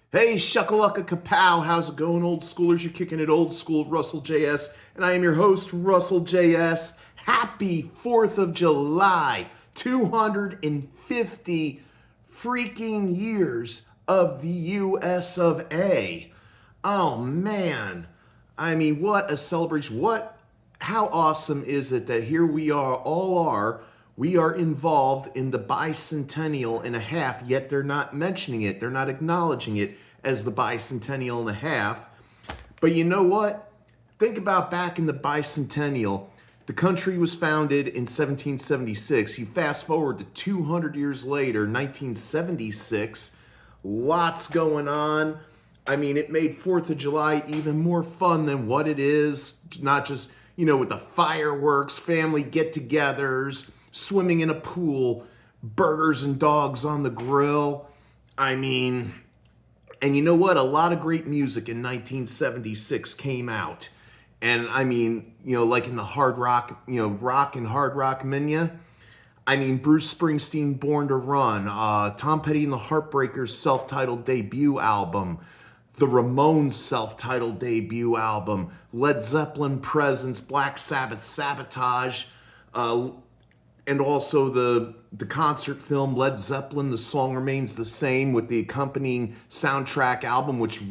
Hey, shuckalaka kapow, how's it going, old schoolers? You're kicking it old school, Russell JS, and I am your host, Russell JS. Happy 4th of July, 250 freaking years of the US of A. Oh man, I mean, what a celebration. How awesome is it that here we are involved in the bicentennial and a half, yet they're not mentioning it. They're not acknowledging it as the bicentennial and a half. But you know what? Think about back in the bicentennial. The country was founded in 1776. You fast forward to 200 years later, 1976. Lots going on. I mean, it made 4th of July even more fun than what it is. Not just, with the fireworks, family get-togethers, swimming in a pool, burgers and dogs on the grill. I mean, and you know what? A lot of great music in 1976 came out. And I mean, like in the hard rock, rock and hard rock mania. I mean, Bruce Springsteen, Born to Run, Tom Petty and the Heartbreakers' self-titled debut album, the Ramones' self-titled debut album, Led Zeppelin Presence, Black Sabbath Sabotage, and also the concert film Led Zeppelin, The Song Remains the Same, with the accompanying soundtrack album, which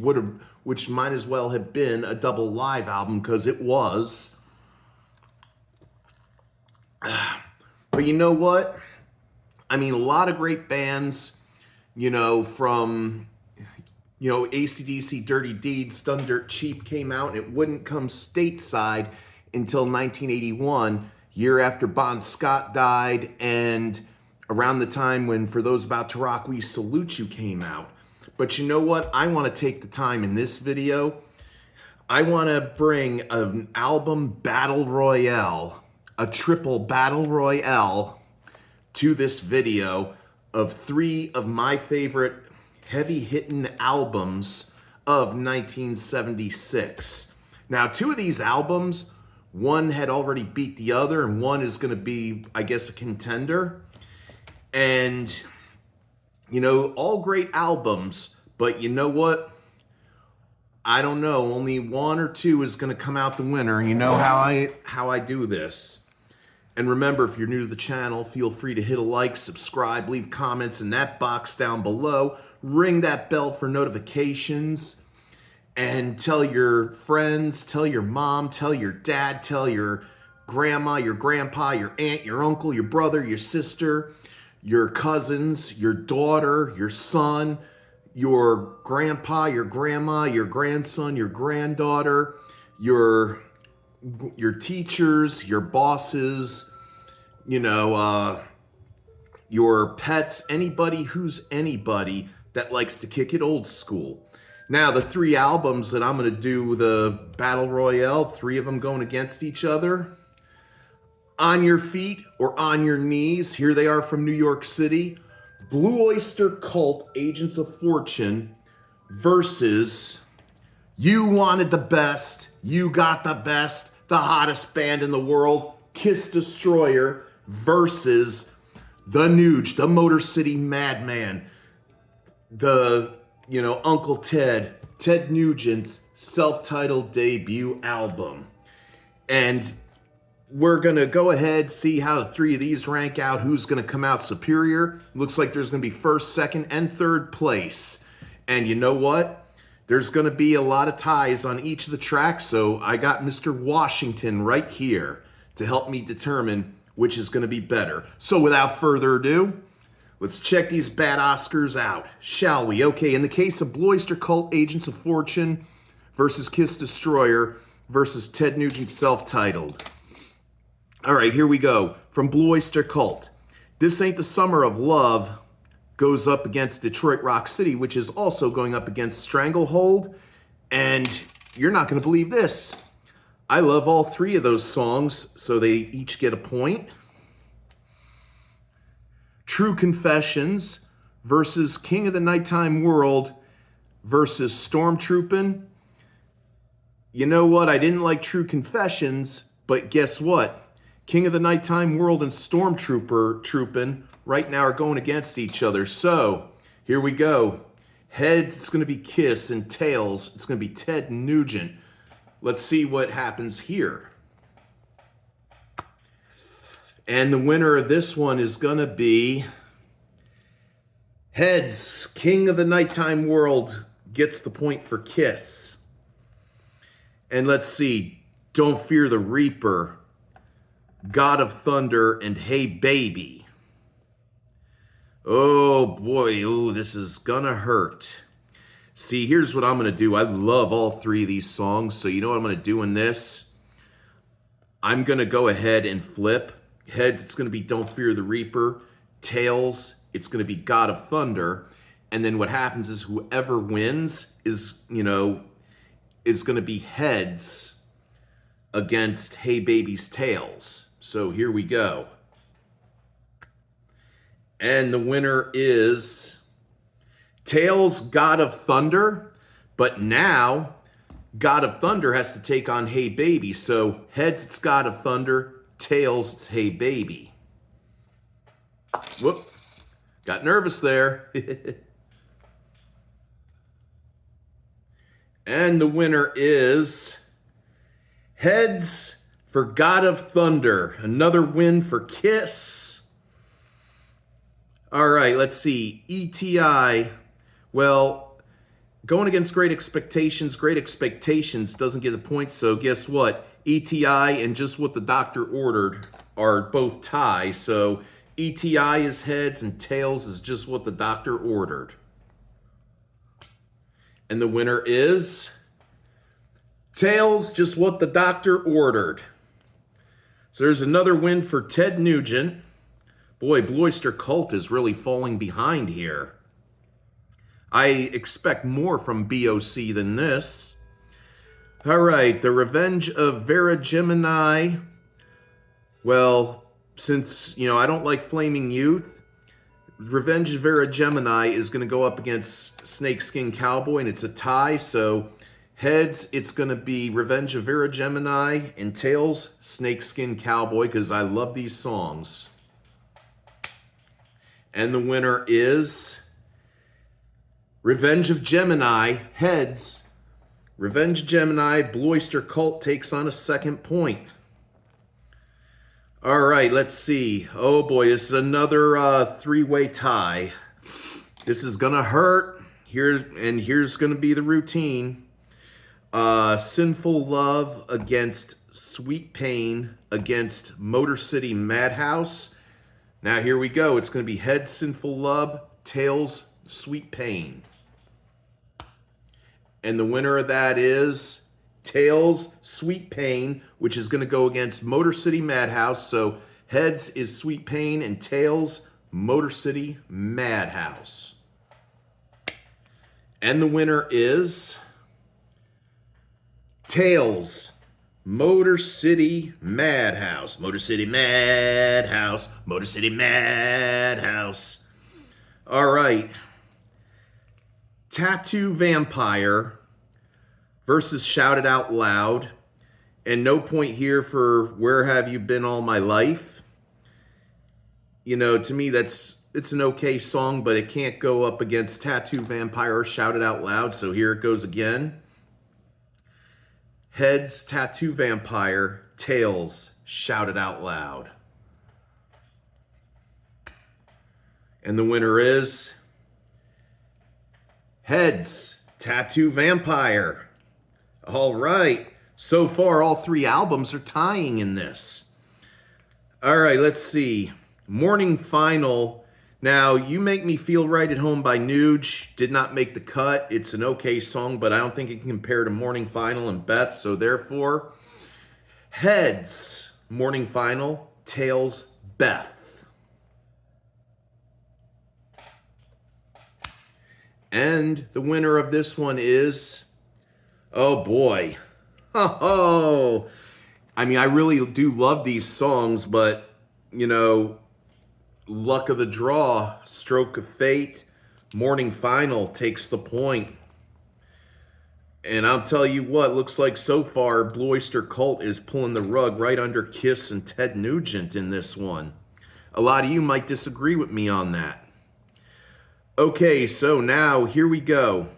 might as well have been a double live album because it was. But you know what? I mean, a lot of great bands, from AC/DC, Dirty Deeds, Done Dirt Cheap came out, and it wouldn't come stateside until 1981, year after Bon Scott died, and around the time when For Those About to Rock, We Salute You came out. But you know what? I want to take the time in this video. I want to bring an album battle royale, a triple battle royale, to this video of 3 of my favorite heavy-hitting albums of 1976. Now, 2 of these albums, one had already beat the other, and one is going to be, I guess, a contender. And, all great albums, but you know what? I don't know. Only 1 or 2 is going to come out the winner, and you know how I do this. And remember, if you're new to the channel, feel free to hit a like, subscribe, leave comments in that box down below. Ring that bell for notifications, and tell your friends, tell your mom, tell your dad, tell your grandma, your grandpa, your aunt, your uncle, your brother, your sister, your cousins, your daughter, your son, your grandpa, your grandma, your grandson, your granddaughter, your teachers, your bosses, your pets, anybody who's anybody that likes to kick it old school. Now, the 3 albums that I'm going to do the Battle Royale, 3 of them going against each other. On Your Feet or On Your Knees, here they are from New York City. Blue Oyster Cult, Agents of Fortune, versus You Wanted the Best, You Got the Best, the hottest band in the world, Kiss Destroyer, versus the Nugent, the Motor City Madman, the, Uncle Ted Nugent's self-titled debut album. And we're going to go ahead, see how the 3 of these rank out, who's going to come out superior. Looks like there's going to be 1st, 2nd, and 3rd place. And you know what? There's going to be a lot of ties on each of the tracks, so I got Mr. Washington right here to help me determine which is going to be better. So without further ado, let's check these bad Oscars out, shall we? Okay, in the case of Blue Oyster Cult, Agents of Fortune versus Kiss Destroyer versus Ted Nugent's self-titled. All right, here we go. From Blue Oyster Cult, This Ain't the Summer of Love goes up against Detroit Rock City, which is also going up against Stranglehold. And you're not going to believe this. I love all 3 of those songs, so they each get a point. True Confessions versus King of the Nighttime World versus Stormtroopin'. You know what? I didn't like True Confessions, but guess what? King of the Nighttime World and Stormtroopin' right now are going against each other. So, here we go. Heads, it's going to be Kiss, and tails, it's going to be Ted Nugent. Let's see what happens here. And the winner of this one is going to be Heads. King of the Nighttime World gets the point for Kiss. And let's see, Don't Fear the Reaper, God of Thunder, and Hey Baby. Oh boy, oh, this is gonna hurt. See, here's what I'm gonna do. I love all three of these songs, so you know what I'm gonna do in this? I'm gonna go ahead and flip. Heads, it's gonna be Don't Fear the Reaper. Tails, it's gonna be God of Thunder. And then what happens is whoever wins is, is gonna be Heads against Hey Baby's Tails. So here we go. And the winner is Tails, God of Thunder. But now God of Thunder has to take on Hey Baby. So Heads, it's God of Thunder. Tails, it's Hey Baby. Whoop. Got nervous there. And the winner is Heads for God of Thunder. Another win for Kiss. All right, let's see. ETI. Well, going against Great Expectations doesn't get a point. So guess what? ETI and Just What the Doctor Ordered are both ties. So ETI is Heads and Tails is Just What the Doctor Ordered. And the winner is Tails, Just What the Doctor Ordered. So there's another win for Ted Nugent. Boy, Blue Oyster Cult is really falling behind here. I expect more from BOC than this. All right, The Revenge of Vera Gemini. Well, since, I don't like Flaming Youth, Revenge of Vera Gemini is going to go up against Snakeskin Cowboy, and it's a tie. So Heads, it's going to be Revenge of Vera Gemini, and Tails, Snakeskin Cowboy, because I love these songs. And the winner is Revenge of Gemini. Heads. Revenge of Gemini. Blue Oyster Cult takes on a second point. All right, let's see. Oh boy, this is another three-way tie. This is gonna hurt. Here's gonna be the routine. Sinful Love against Sweet Pain against Motor City Madhouse. Now here we go. It's gonna be Heads, Sinful Love, Tails, Sweet Pain. And the winner of that is Tails, Sweet Pain, which is going to go against Motor City Madhouse. So Heads is Sweet Pain and Tails, Motor City Madhouse. And the winner is Tails, Motor City Madhouse. Motor City Madhouse. Motor City Madhouse. All right. Tattoo Vampire versus Shout It Out Loud. And no point here for Where Have You Been All My Life. To me, it's an okay song, but it can't go up against Tattoo Vampire or Shout It Out Loud. So here it goes again. Heads, Tattoo Vampire. Tails, Shout It Out Loud. And the winner is Heads, Tattoo Vampire. All right. So far, all three albums are tying in this. All right, let's see. Morning Final. Now, You Make Me Feel Right at Home by Nuge did not make the cut. It's an okay song, but I don't think it can compare to Morning Final and Beth. So therefore, Heads, Morning Final. Tails, Beth. And the winner of this one is, oh boy. Oh, I mean, I really do love these songs, but, luck of the draw, stroke of fate, Morning Final takes the point. And I'll tell you what, looks like so far, Blue Oyster Cult is pulling the rug right under Kiss and Ted Nugent in this one. A lot of you might disagree with me on that. Okay, so now here we go.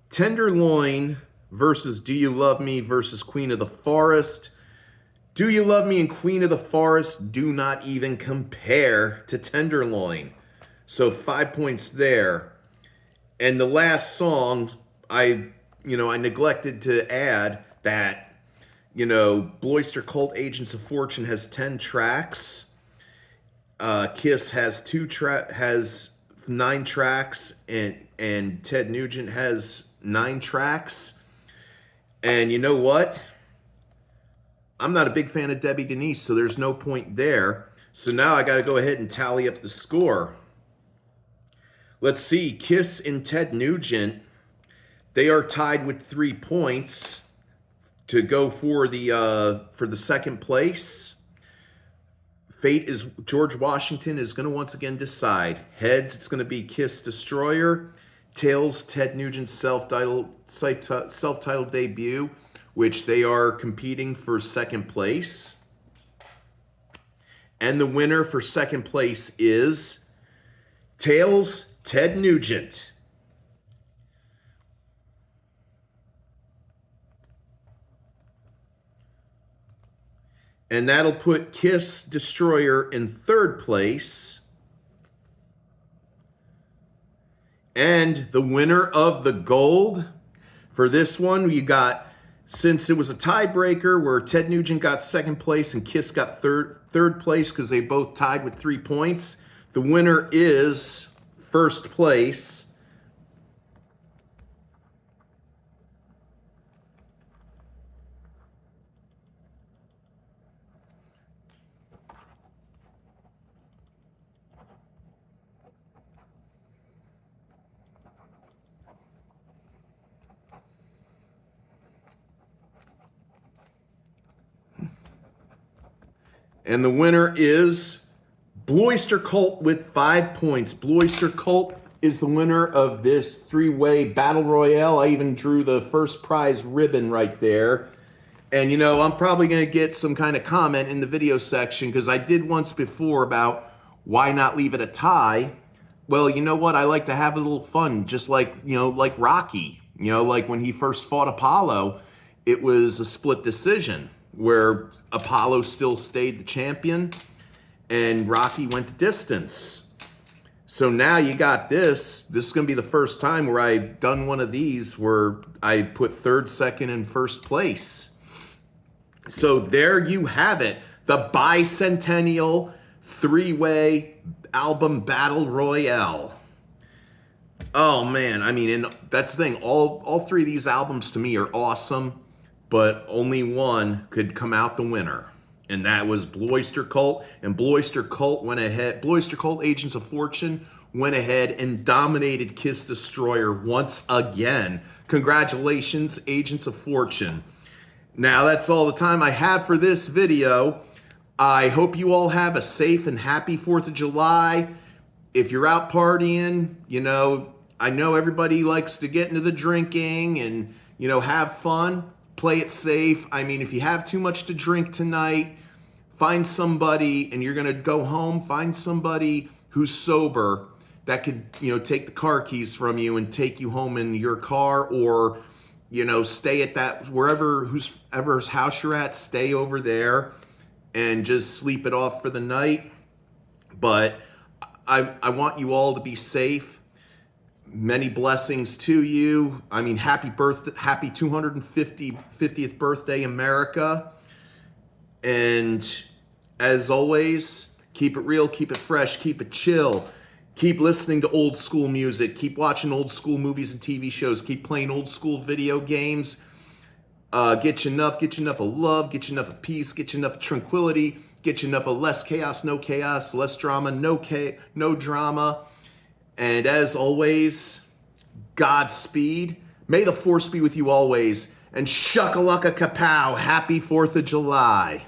Tenderloin versus Do You Love Me versus Queen of the Forest. Do You Love Me and Queen of the Forest do not even compare to Tenderloin. So 5 points there. And the last song, I neglected to add that, Bloister Cult Agents of Fortune has 10 tracks. Kiss has 9 tracks, and Ted Nugent has 9 tracks. And you know what? I'm not a big fan of Debbie Denise, so there's no point there. So now I got to go ahead and tally up the score. Let's see. Kiss and Ted Nugent, they are tied with 3 points to go for the second place. Fate is George Washington is going to once again decide. Heads, it's going to be Kiss Destroyer. Tails, Ted Nugent's self-titled debut, which they are competing for second place. And the winner for second place is Tails, Ted Nugent. And that'll put Kiss Destroyer in third place. And the winner of the gold for this one, you got, since it was a tiebreaker where Ted Nugent got second place and Kiss got third place because they both tied with 3 points, the winner is first place. And the winner is Bloister Cult with 5 points. Bloister Cult is the winner of this 3-way battle royale. I even drew the first prize ribbon right there. And I'm probably going to get some kind of comment in the video section because I did once before about why not leave it a tie. Well, you know what? I like to have a little fun, just like, like Rocky. Like when he first fought Apollo, it was a split decision where Apollo still stayed the champion and Rocky went the distance. So now you got this. This is going to be the first time where I've done one of these where I put third, second, and first place. So there you have it. The bicentennial 3-way album battle royale. Oh man, I mean, and that's the thing. All 3 of these albums to me are awesome, but only one could come out the winner. And that was Bloister Cult. And Bloister Cult went ahead. Bloister Cult Agents of Fortune went ahead and dominated Kiss Destroyer once again. Congratulations, Agents of Fortune. Now, that's all the time I have for this video. I hope you all have a safe and happy 4th of July. If you're out partying, I know everybody likes to get into the drinking and, have fun. Play it safe. I mean, if you have too much to drink tonight, find somebody, and you're going to go home, find somebody who's sober that could, take the car keys from you and take you home in your car, or, stay at that, whoever's house you're at, stay over there and just sleep it off for the night. But I want you all to be safe. Many blessings to you. I mean, happy 250th birthday, America. And as always, keep it real, keep it fresh, keep it chill. Keep listening to old school music. Keep watching old school movies and TV shows. Keep playing old school video games. Get you enough of love, get you enough of peace, get you enough of tranquility, get you enough of less chaos, less drama, no drama. And as always, Godspeed. May the force be with you always. And shuckalaka kapow. Happy 4th of July.